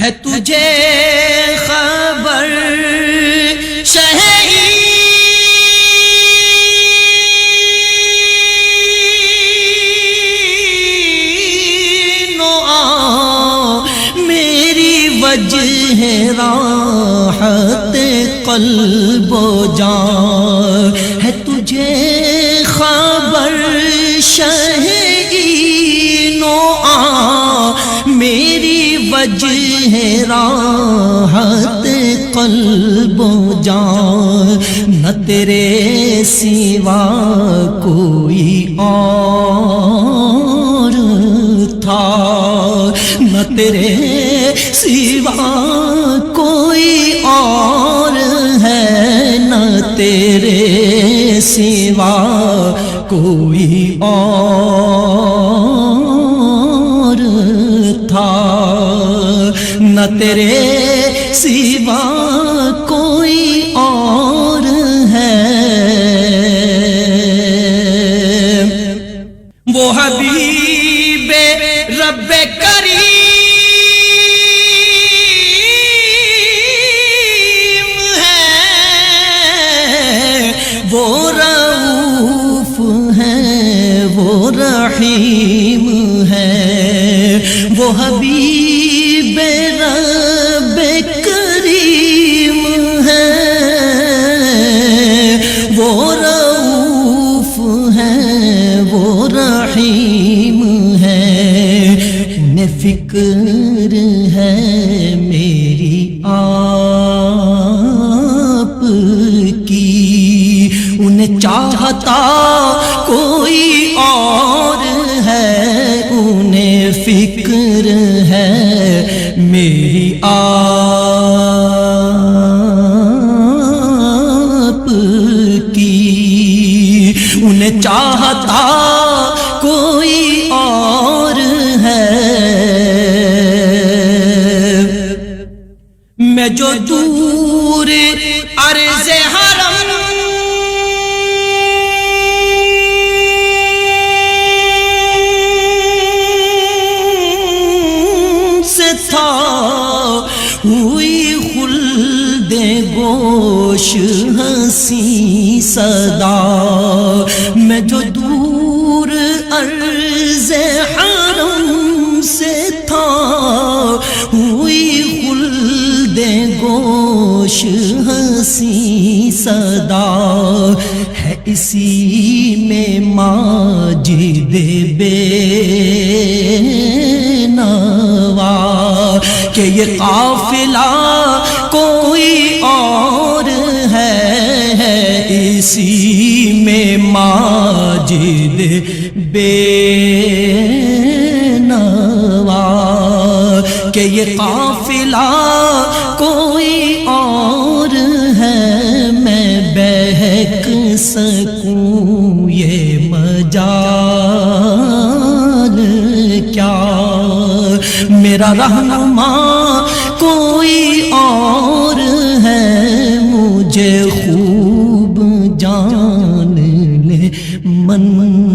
ہے تجھے خبر شہی وجہ راحت قلب و جان ہے تجھے خبر شہین و میری وجہ راحت قلب و جان نہ تیرے سوا کوئی اور تھا نہ تیرے سوا کوئی اور ہے نہ تیرے سوا کوئی اور تھا نہ تیرے سوا کوئی اور ہے وہ حبیب رب کریم وہ رؤوف ہے وہ رحیم ہے وہ حبیب رب کریم ہے وہ رؤوف ہے وہ رحیم ہے انہیں فکر ہے میری آپ کی انہیں چاہتا کوئی اور ہے انہیں فکر ہے میری آپ کی انہیں چاہتا کوئی اور ہے میں جو دور عرض حرم سے تھا ہوئی خلد گوش ہنسی صدا میں جو دور عرض حرم سے تھا ہوئی خلد گوش ہنسی صدا ہے اسی میں ماجد بے نوا کہ یہ قافلہ کوئی اور ہے اسی میں ماجد بے نوا کہ یہ قافلہ کوئی اور ہے میں بہک سکوں یہ مجال کیا میرا رہنما کوئی اور ہے مجھے خوب جان لے منزلے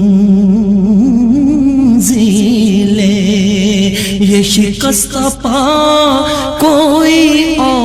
یہ شکست پا کوئی اور